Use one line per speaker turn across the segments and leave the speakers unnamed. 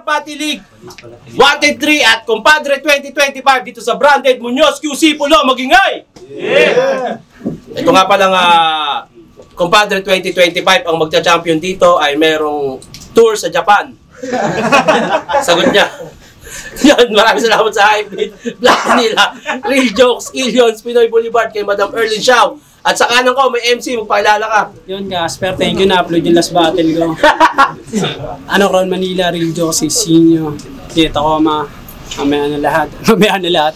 Pati League, Wanted 3 at Compadre 2025 dito sa Branded Muñoz QC Pulo, magingay! Yeah! Ito nga palang Compadre 2025 ang magcha-champion dito ay merong tour sa Japan. Sagot niya. Yan, maraming salamat sa Hypebeat, Black Vanilla, Real Jokes, Illions, Pinoy Boulevard kay Madam Erlyn Xiao. At sa kanan ko, may MC, magpakilala ka.
Yun, Casper, thank you, na-upload yung last battle ko. Crown Manila, Real Jokes, Sinyo, Dito ko, mamaya na lahat.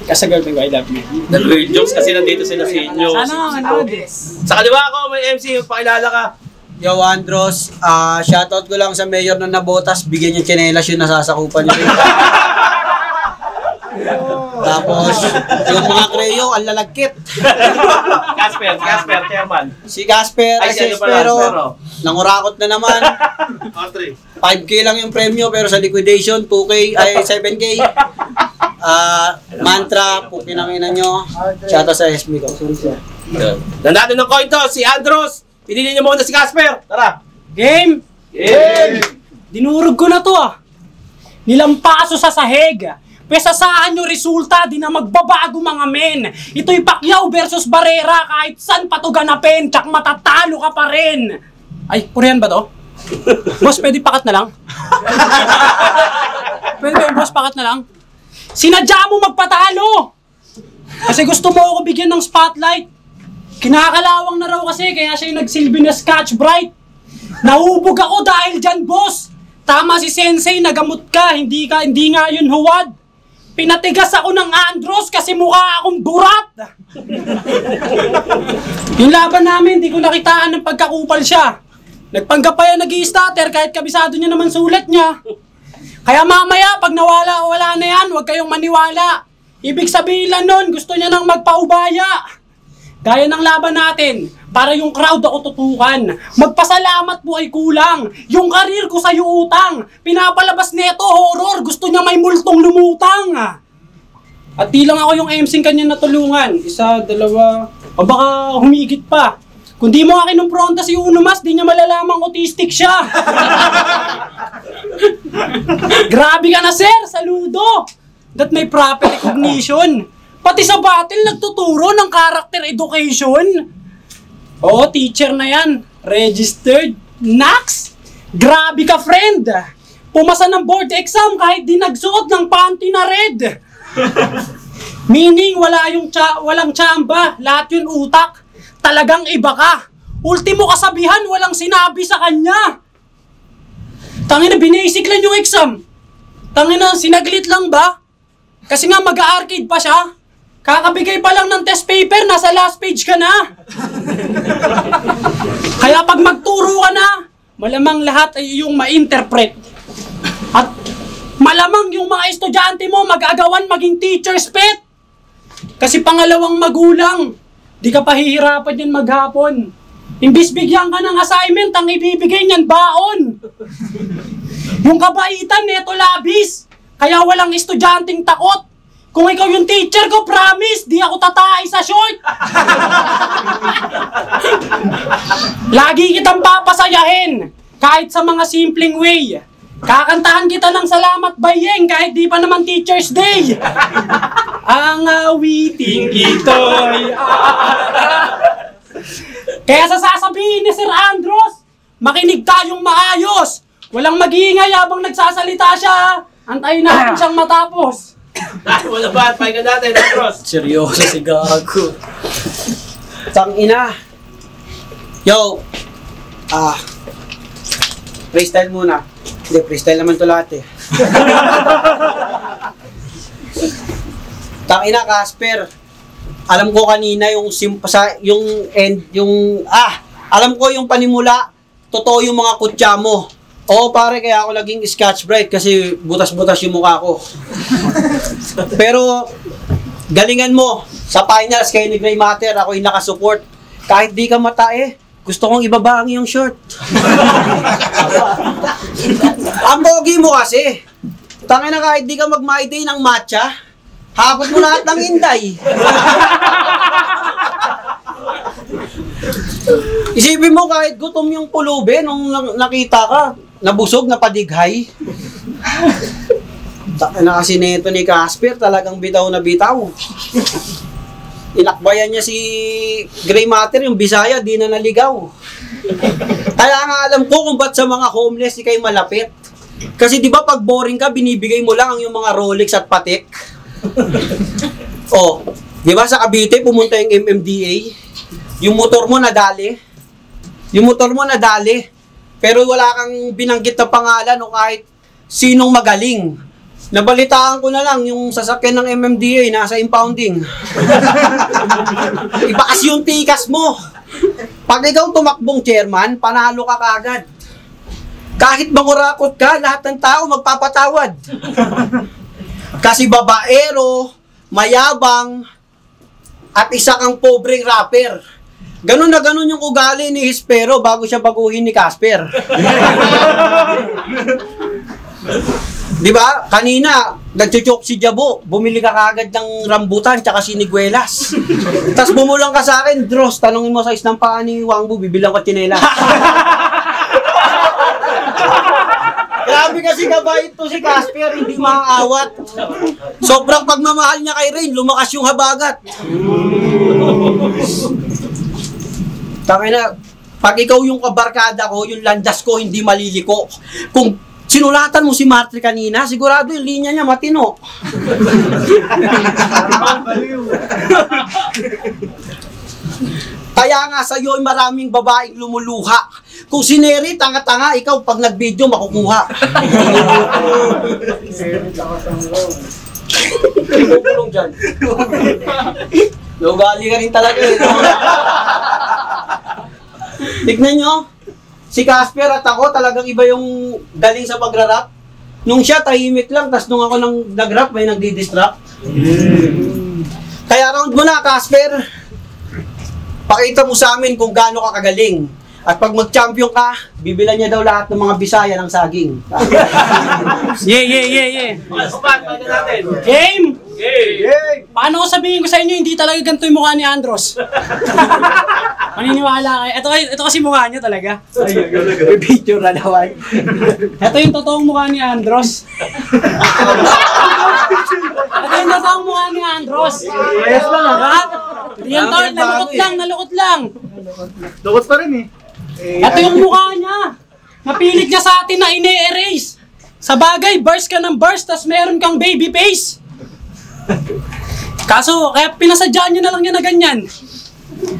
Kasi girlfriend ko, I love you.
The Real Jokes kasi nandito sila Sinyo. Sa kaliwa ko, may MC, magpakilala ka.
Yo, Andros, shoutout ko lang sa mayor na nabotas, bigyan niyo tsinelas yung nasasakupan niyo. Tapos, yung mga kreyo, ang lalagkit.
Casper, chairman.
Si Casper, pero nangurakot na naman. 5K lang yung premyo, pero sa liquidation, 2K, ay 7K. Mantra, pukinangin nyo. Shoutout sa SB ko.
Nandito ng coin to, si Andros. Pinili niyo muna si Casper. Tara.
Game! Dinurog ko na to Nilampaso sa sahig. Pesasaan nyo resulta, di na magbabago mga men. Ito'y Pacquiao versus Barrera, kahit saan pa to ganapin, tsak matatalo ka pa rin. Ay, Korean ba to? Boss, pwede pakat na lang? Pwede ba yung boss, pakat na lang? Sinadya mo magpatalo! Kasi gusto mo ako bigyan ng spotlight. Kinakalawang na raw kasi, kaya siya yung nagsilbi na Scotch Brite. Nahubog ako dahil dyan, boss. Tama si Sensei, nagamot ka, hindi nga yun huwad. Pinatigas ako ng Andros kasi mukha akong burat. Yung laban namin, di ko nakitaan ng pagkakupal siya. Nagpanggap pa yan nag-i-stutter kahit kabisado niya naman sulat niya. Kaya mamaya, pag wala na yan, huwag kayong maniwala. Ibig sabihin lang nun, gusto niya nang magpaubaya. Gaya ng laban natin, para yung crowd ako tutukan. Magpasalamat po ay kulang. Yung karir ko sa'yo utang. Pinapalabas neto, horror. Gusto niya may multong lumutang. At di lang ako yung MC kanya natulungan. 1, 2, o baka humigit pa. Kung di mo nga kinumpronta si Uno Mas, di niya malalamang autistic siya. Grabe ka na, sir. Saludo. That may proper recognition. Pati sa battle, nagtuturo ng character education. Oo, teacher na yan. Registered. Nax! Grabe ka, friend! Pumasa ng board exam kahit di nagsuot ng panty na red. Meaning, walang tsamba. Lahat yun utak. Talagang iba ka. Ultimo kasabihan, walang sinabi sa kanya. Tangina, binasic lang yung exam. Tangina, sinaglit lang ba? Kasi nga mag-arcade pa siya. Kakabigay pa lang ng test paper, nasa last page ka na. Kaya pag magturo ka na, malamang lahat ay yung ma-interpret. At malamang yung mga estudyante mo mag-agawan maging teacher's pet. Kasi pangalawang magulang, di ka pahihirapan yan maghapon. Imbis bigyan ka ng assignment, ang ibibigay niyan baon. Yung kabaitan, neto labis. Kaya walang estudyanteng takot. Kung ikaw yung teacher ko, promise, di ako tatay sa short. Lagi kitang papasayahin, kahit sa mga simpleng way. Kakantahan kita ng Salamat Bayeng, kahit di pa naman Teacher's Day. Ang awiting ito'y Kaya sasabihin ni Sir Andros, makinig tayong maayos. Walang mag-iingay habang nagsasalita siya. Antayin natin siyang matapos.
Wala ba? Pakinggan natin, Andros.
Seryoso si Gago. Tangina. Yo. Freestyle muna. Hindi, freestyle naman to lahat eh. Tangina, Casper. Alam ko kanina alam ko yung panimula, totoo yung mga kutya mo. Oo pare, kaya ako naging Scotch Brite kasi butas-butas yung mukha ko. Pero, galingan mo. Sa finals kayo ni Gray Matter, ako yung nakasupport. Kahit di ka matae, gusto kong ibaba ang iyong short. Ang pogi mo kasi. Tangina, kahit di ka mag-my day ng matcha, hapot mo lahat ng inday. Isipin mo kahit gutom yung pulubi nung nakita ka, nabusog, napadighay. Na kasi neto ni Casper, talagang bitaw na bitaw. Inakbayan niya si Gray Matter, yung Bisaya, di na naligaw. Kaya nga alam ko kung ba't sa mga homeless di kayo malapit. Kasi di ba pag boring ka, binibigay mo lang ang yung mga Rolex at Patek. Oh, di ba sa Cavite pumunta yung MMDA? Yung motor mo nadali. Pero wala kang binanggit na pangalan o kahit sinong magaling. Nabalitaan ko na lang yung sasakyan ng MMDA nasa impounding. Iba kasi yung tikas mo. Pag ikaw tumakbong chairman, panalo ka kagad. Kahit mangurakot ka, lahat ng tao magpapatawad. Kasi babaero, mayabang, at isa kang pobreng rapper. Ganun na ganun yung ugali ni Hispero bago siya baguhin ni Casper. Di ba? Kanina, nagchuchok si Jabo, bumili ka kagad ng rambutan tsaka siniguelas. Tapos bumulang ka sa akin, Dross, tanongin mo size ng paa ni Wangbu, bibilang ko tsinelas. Grabe kasi kabait to si Casper, hindi maaawat. Sobrang pagmamahal niya kay Rain, lumakas yung habagat. Tangina, pag ikaw yung kabarkada ko, yung landas ko, hindi maliliko. Kung sinulatan mo si Martre kanina, sigurado yung linya niya matino. Kaya nga sa'yo ay maraming babaeng lumuluha. Kung sineri, tanga-tanga, ikaw pag nag-video makukuha. Tulong dyan. Lugali ka rin talaga eh. Tignan nyo, si Casper at ako talagang iba yung galing sa pagra-rap. Nung siya tahimik lang, tas nung ako nang nag-rap, may nagdi-distract. Kaya round mo na, Casper. Pakita mo sa amin kung gaano ka kagaling. At pag mag-champion ka, bibilan niya daw lahat ng mga Bisaya ng saging.
Yeah.
Pakinggan natin.
Game!
Game!
Paano ko sabihin ko sa inyo, hindi talaga ganito yung mukha ni Andros? Maniniwala kayo. Ito kasi mukha niya talaga.
May video na naman.
Ito yung totoong mukha ni Andros. Ito yung totoong mukha ni Andros.
Ayos lang
ha? Yan to, nalukot lang.
Lukot pa rin eh.
Ito yung mukha niya. Napilit niya sa atin na ine-erase. Sa bagay, burst ka ng burst, tas meron kang baby face. Kaso, kaya pinasadyaan niya na lang yan na ganyan.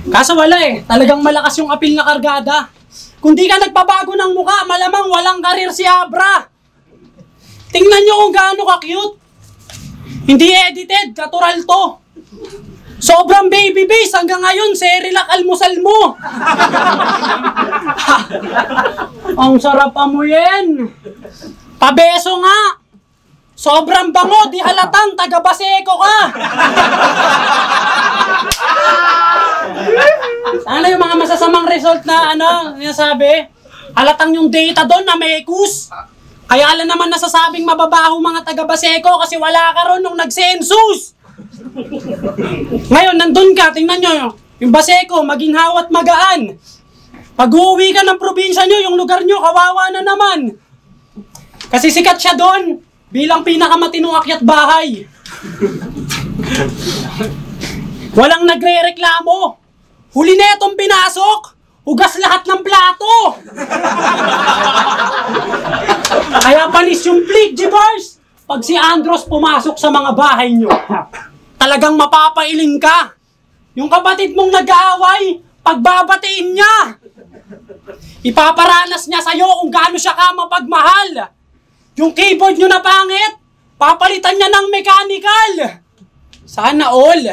Kaso wala eh, talagang malakas yung apil na kargada. Kung di ka nagpabago ng mukha, malamang walang karir si Abra. Tingnan nyo kung gaano ka-cute. Hindi edited, natural to. Sobrang baby face hanggang ngayon, Cerelac almusal mo. Ang sarap amuyin. Pabeso nga. Sobrang bango, di halatang taga-Baseco ka. Ano yung mga masasamang result na nasabi? Halatang yung data doon na may kus. Kaya alam naman nasasabing mababaho mga taga-Baseco kasi wala ka ron nung nag-census. Ngayon, nandun ka, tingnan nyo, yung Baseco, maging hawat magaan. Pag uuwi ka ng probinsya nyo, yung lugar nyo, kawawa na naman. Kasi sikat siya doon, bilang pinakamatinong akyat bahay. Walang nagre-reklamo. Huli na itong pinasok, hugas lahat ng plato. Kaya panis yung plate, Jibars. Pag si Andros pumasok sa mga bahay nyo, talagang mapapailing ka. Yung kapatid mong nag-aaway, pagbabatiin niya. Ipaparanas niya sa'yo kung gaano siya ka mapagmahal. Yung keyboard nyo na pangit, papalitan niya ng mechanical. Sana all.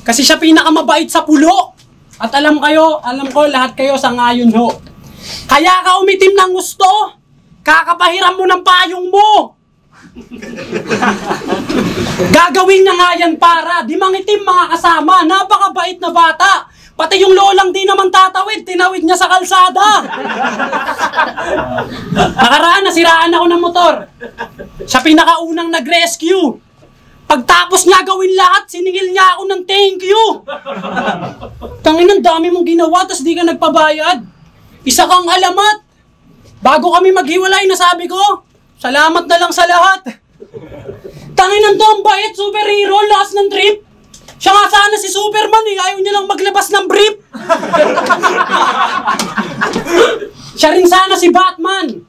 Kasi siya pinakamabait sa pulo. At alam ko lahat kayo sangayon ho. Kaya ka umitim ng gusto, kakapahiram mo ng payong mo. Gagawin niya nga yan para di mangitim mga kasama. Napakabait na bata. Pati yung lolang di naman tatawid, tinawid niya sa kalsada. Nakaraan, nasiraan ako ng motor. Siya pinakaunang nag-rescue. Pagtapos niya gawin lahat, siningil niya ako ng thank you. Tangin, ang dami mong ginawa, tas di ka nagpabayad. Isa kang alamat. Bago kami maghiwalay, nasabi ko, salamat na lang sa lahat. Tangin, ang bait, superhero, lakas ng trip. Siya nga sana si Superman eh, ayaw niya lang maglabas ng brief. Siya rin sana si Batman.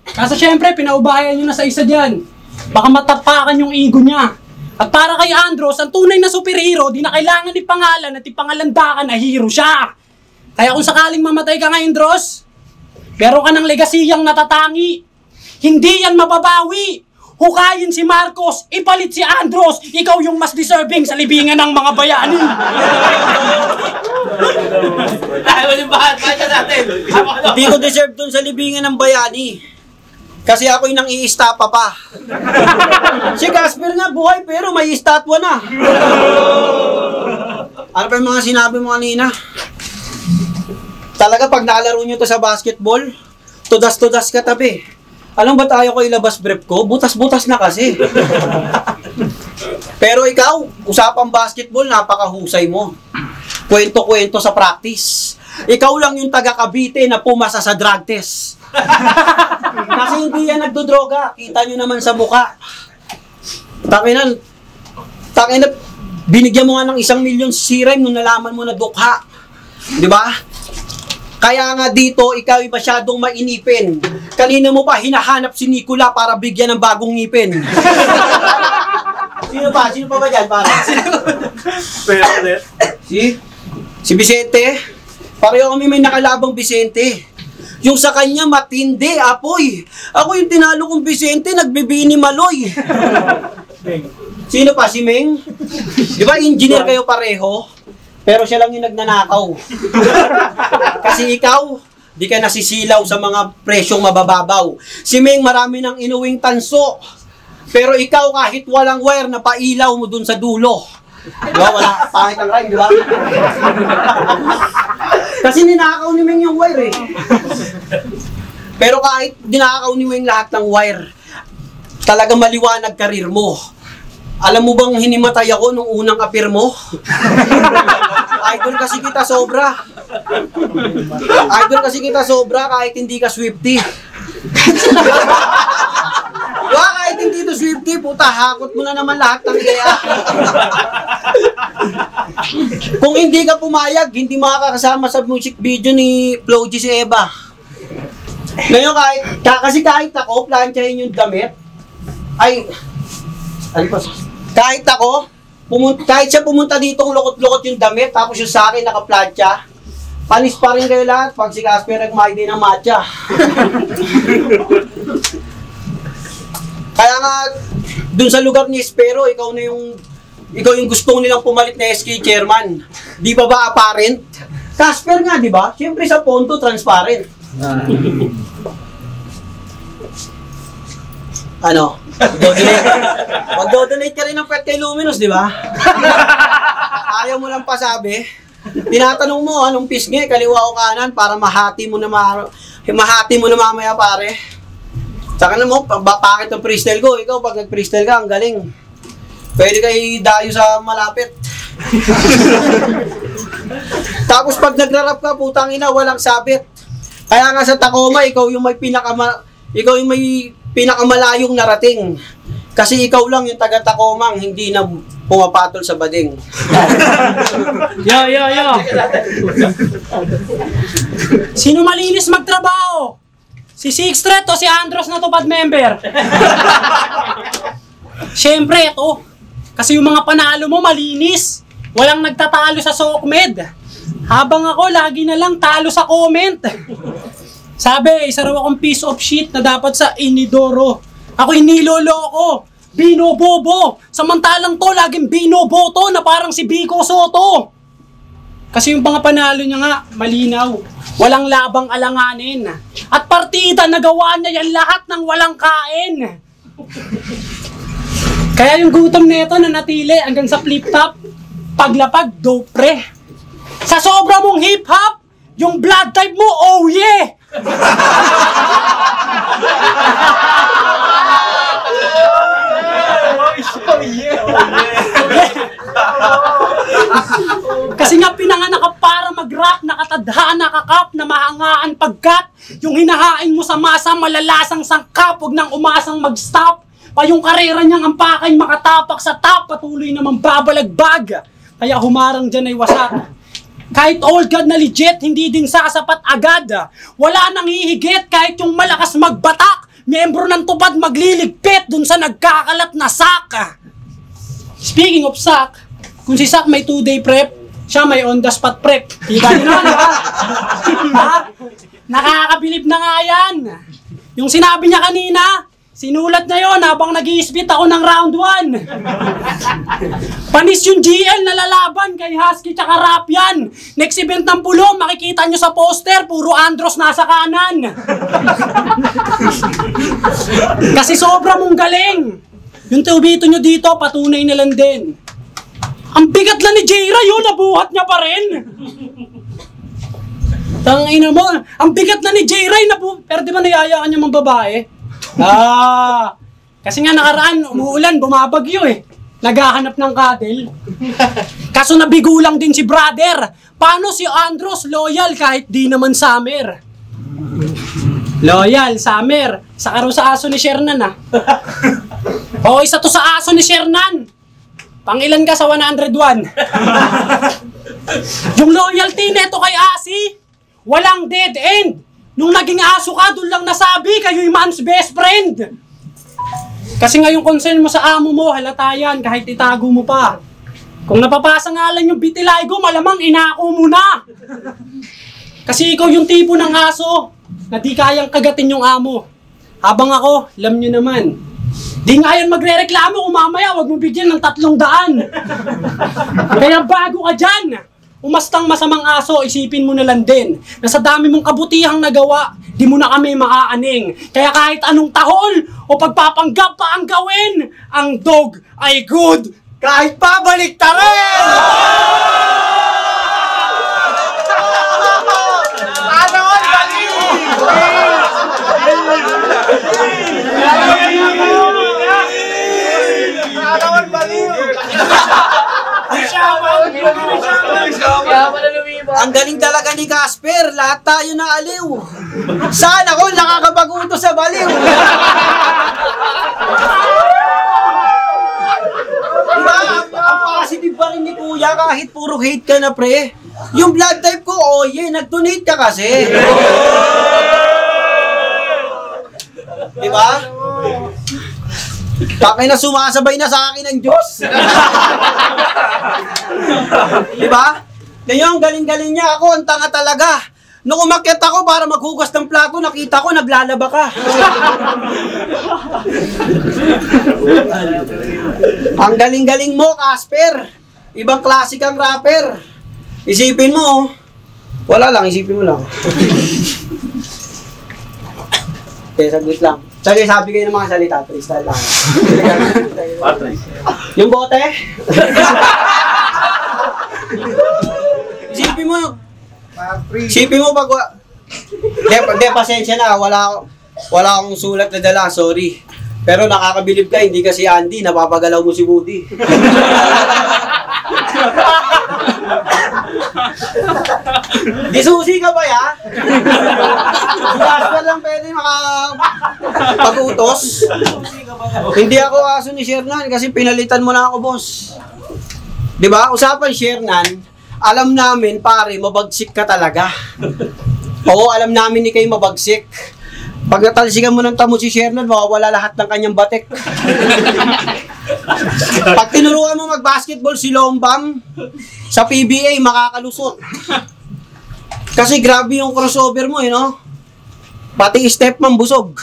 Kasi syempre, pinaubayan niyo na sa isa dyan. Baka matapakan yung ego niya. At para kay Andros, ang tunay na superhero, di na kailangan ipangalan at ipangalandakan na hero siya. Kaya kung sakaling mamatay ka ngayon, Andros, meron ka ng legasiyang natatangi. Hindi yan mababawi. Hukayin si Marcos, ipalit si Andros, ikaw yung mas deserving sa libingan ng mga bayani.
Hindi ko deserve dun sa libingan ng bayani. Kasi ako'y nang i-istapa pa. Si Casper nga buhay pero may estatwa na. Ano pa yung mga sinabi mo kanina? Talaga pag nakalaro nyo to sa basketball, tudas-tudas ka tabi. Alam ba tayo ko ilabas brief ko? Butas-butas na kasi. Pero ikaw, usapang basketball, napakahusay mo. Kwento-kwento sa practice. Ikaw lang yung taga-Cavite na pumasa sa drug test. Kasi hindi yan nagdodroga. Kita nyo naman sa mukha. Takinan, binigyan mo nga ng 1 milyon C-Rhyme nung nalaman mo na dukha. Di ba? Kaya nga dito, ikaw ay masyadong mainipin. Kanina mo pa hinahanap si Nicola para bigyan ng bagong ngipin. Sino pa? Sino pa ba dyan? Para? Si Vicente. Pareho kami may nakalabang Vicente. Yung sa kanya matindi, apoy. Ako yung tinalo kong Vicente, nagbibini maloy. Sino pa? Si Meng? Di ba engineer kayo pareho? Pero siya lang yung nagnanakaw. Kasi ikaw, di ka nasisilaw sa mga presyong mabababaw. Si Meng marami ng inuwing tanso. Pero ikaw kahit walang wire, napailaw mo dun sa dulo. Diba? Wala, pangit ang rhyme, diba? Kasi ninakaw ni Meng yung wire eh. Pero kahit dinakaw ni Meng lahat ng wire, talagang maliwanag karir mo. Alam mo bang hinimatay ako nung unang appear mo? Idol kasi kita sobra. Idol kasi kita sobra kahit hindi ka Swiftie. Diba, kahit hindi to Swiftie, puta, hakot mo na naman lahat ng ideya. Kung hindi ka pumayag, hindi makakasama sa music video ni Flo G si Eva. Ngayon kahit ako, planchahin yung damit, kahit ako, kahit siya pumunta dito, lukot-lukot yung damit, tapos yung sa akin naka-plancha, panis pa rin kayo lahat pag si Casper nagmahid din ng matcha. Kaya nga, dun sa lugar ni Espero, ikaw yung gustong nilang pumalit na SK chairman. Di ba apparent? Casper nga, di ba? Siyempre sa Ponto, transparent. Ano? Mag-donate ka rin ng pet kay Luminous, di ba? Ayaw mo lang pasabi. Tinatanong mo, anong pisngi, kaliwa o kanan, para mahati mo na mamaya, pare. Saka na mo, bakit ang freestyle ko? Ikaw, pag nag-freestyle ka, ang galing. Pwede kayo dayo sa malapit. Tapos pag nagra-rap ka, putang ina, walang sabit. Kaya nga sa Tacoma, ikaw yung may pinakamalayong narating. Kasi ikaw lang yung taga-Tacomang hindi na pumapatol sa bading.
Yo. Sino malinis magtrabaho? Si Sixtret o si Andros na tupad member? Siyempre, ito. Kasi yung mga panalo mo malinis. Walang nagtatalo sa SOCMED. Habang ako, lagi na lang talo sa comment. Sabi, isa raw akong piece of shit na dapat sa inidoro. Ako iniloloko. Binobobo. Samantalang to, laging binoboto na parang si Vico Soto. Kasi yung mga panalo niya nga, malinaw. Walang labang alanganin. At partida, nagawa niya yan lahat ng walang kain. Kaya yung gutom nito na natili hanggang sa flip-top, paglapag, dope pre. Sa sobra mong hip-hop, yung blood type mo, oh yeah! Kasi nga pinanganak ka para mag-rap, nakatadhana kakap na mahangaan pagkat yung hinahain mo sa masa malalasang sangkap, huwag nang umasang mag-stop. Pa yung karera niyang ampakay makatapak sa top, patuloy namang babalagbag. Kaya humarang dyan ay wasak. Kahit old god na legit, hindi din sasapat agad. Wala nang hihigit kahit yung malakas magbatak. Miyembro ng tupad magliligpit dun sa nagkakalat na sak. Speaking of sak, kung si Sak may 2-day prep, siya may on-the-spot prep. Diba yun na, diba? Ha? Nakakabilib na nga yan. Yung sinabi niya kanina, sinulat na yon habang nag-i-spit ako ng round 1. Panis yung GL na lalaban kay Husky tsaka Rap yan. Next event ng Pulo, makikita nyo sa poster, puro Andros nasa kanan. Kasi sobra mong galing. Yung tubito nyo dito, patunay na lang din. Ang bigat lang ni J-Ray yun, nabuhat niya pa rin. Tangina mo, ang bigat na ni J-Ray, pero di ba nayayaan niya mga babae? Kasi nga nakaraan, umuulan, bumabagyo eh. Naghahanap ng cuddle. Kaso nabigo lang din si brother. Paano si Andros loyal kahit di naman summer? Loyal, summer. Saka rin sa aso ni Shernan ah. Oo, isa to sa aso ni Shernan. Pangilan ka sa 101? Yung loyalty neto kay Asi, walang dead end. Nung naging aso ka, doon lang nasabi, kayo'y man's best friend. Kasi nga yung concern mo sa amo mo, halata yan, kahit itago mo pa. Kung napapasa nga lang yung vitiligo, malamang inako mo na. Kasi ikaw yung tipo ng aso na di kayang kagatin yung amo. Habang ako, alam nyo naman, di nga yan magre-reklamo kung mamaya wag mo bigyan ng 300. Kaya bago ka dyan, umastang masamang aso, isipin mo na lang din na sa dami mong kabutihang nagawa, di mo na kami maaaning. Kaya kahit anong tahol o pagpapanggap pa ang gawin, ang dog ay good kahit pabalik ta rin!
Ang galing talaga ni Casper, lahat tayo na aliw. Sana ko nakakabaguto sa baliw. Diba? Ang positive pa rin ni Kuya kahit puro hate ka na pre. Yung blood type ko, oh yeah, nag-donate ka kasi. Diba? Bakit na sumasabay na sa akin ang Diyos? Diba? Ngayon, galing-galing niya ako, ang tanga talaga. Nung umakyat ako para maghugas ng plato, nakita ko naglalaba ka. Ang galing-galing mo, Casper. Ibang klase kang rapper. Isipin mo, wala lang, isipin mo lang. Okay, saglit lang. Sige, sabi kayo ng mga salita, freestyle lang. Yung bote? Isipin mo pag... De, pasensya na, wala akong sulat na dala, sorry. Pero nakakabilib ka, hindi kasi Andy, napapagalaw mo si Woody. Disusi ka ba ya? Jasper lang pwede makapag-utos. Hindi ako aso ni Shernan kasi pinalitan mo na ako, boss. Di ba? Usapan Shernan, alam namin pare, mabagsik ka talaga. Oo, alam namin ni kayo mabagsik. Pag natalsikan mo ng tamo si Shernan, mawawala lahat ng kanyang batek. Pag tinuruan mo mag-basketball si Lombang, sa PBA, makakalusot. Kasi grabe yung crossover mo, no? Pati step man busog.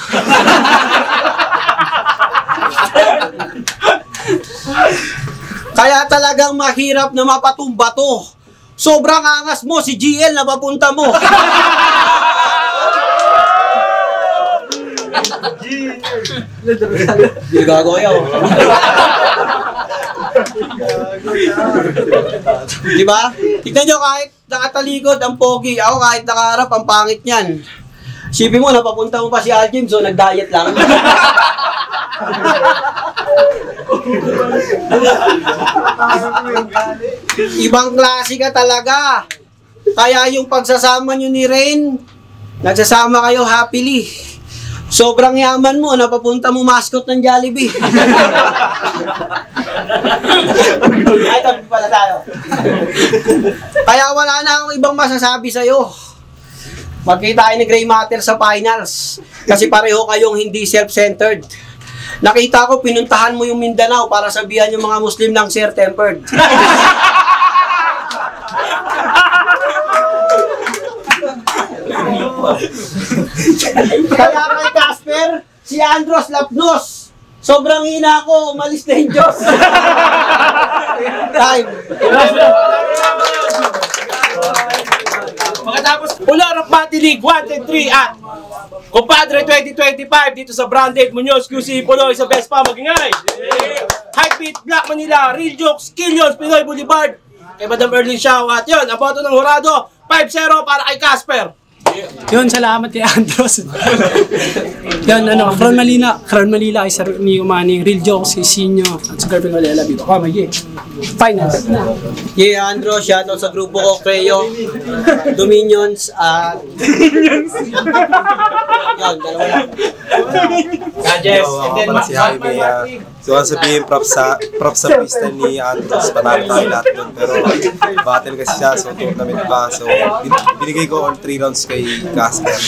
Kaya talagang mahirap na mapatumba to. Sobrang angas mo, si GL na papunta mo. Hindi gago kayo. Di ba? Tignan nyo, kahit nakatalikod ang pogi, ako kahit nakaharap ang pangit niyan. Sipin mo, napapunta mo pa si Al James, so nag-diet lang. Ibang klase ka talaga. Kaya yung pagsasama nyo ni Rain, nagsasama kayo happily. Sobrang yaman mo, napapunta mo mascot ng Jollibee. Ay, tabi pala tayo. Kaya wala na akong ibang masasabi sa'yo. Magkita tayo ni Gray Matter sa finals. Kasi pareho kayong hindi self-centered. Nakita ko, pinuntahan mo yung Mindanao para sabihan yung mga Muslim ng sir-tempered. Kaya kay Casper, si Andros Lapnos. Sobrang hina ko, umalis na yung Diyos. Time.
Pagkatapos, Ulorok Bati League 1, 3 at Compadre 2025 dito sa Branded Muñoz QC Puloy sa Best Pa Magingay. Hypebeat Black Manila, Real Jokes, Killions, Pinoy Boulevard. Kay Madam Erlyn Shaw at yun, ang boto ng Hurado, 5-0 para kay Casper.
Yun, salamat kay Andros. Yan, Crown Manila ay Sir ni Umani, Real Jokes, si Sinyo, at sa girlfriend ko Lela Bito. Oh, may finals.
Yeah, Andros, shoutout sa grupo ko, Creo, Dominions, at... Yan, dalawa lang.
Gadgets,
Ako pala si Jaime. So, sabihin, props sa pista ni Andros. Panalo tayo lahat doon. Pero, battle kasi siya. So, tournament pa. So, binigay ko all 3 rounds kay Casper.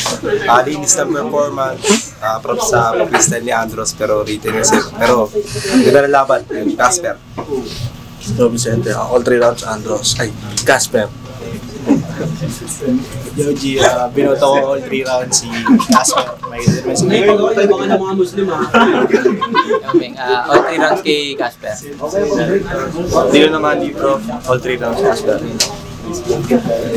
Linis ng performance. Props sa pista ni Andros. Pero, written kasi. Pero, hindi na laban. Casper.
So, Vicente, all 3 rounds, Andros. Ay, Casper.
Yoji, binoto ko all 3 rounds si Casper. May
May pag-away tayo mga ng mga Muslim, ha?
All 3 rounds kay Casper.
Dito naman dito, all 3 rounds Casper.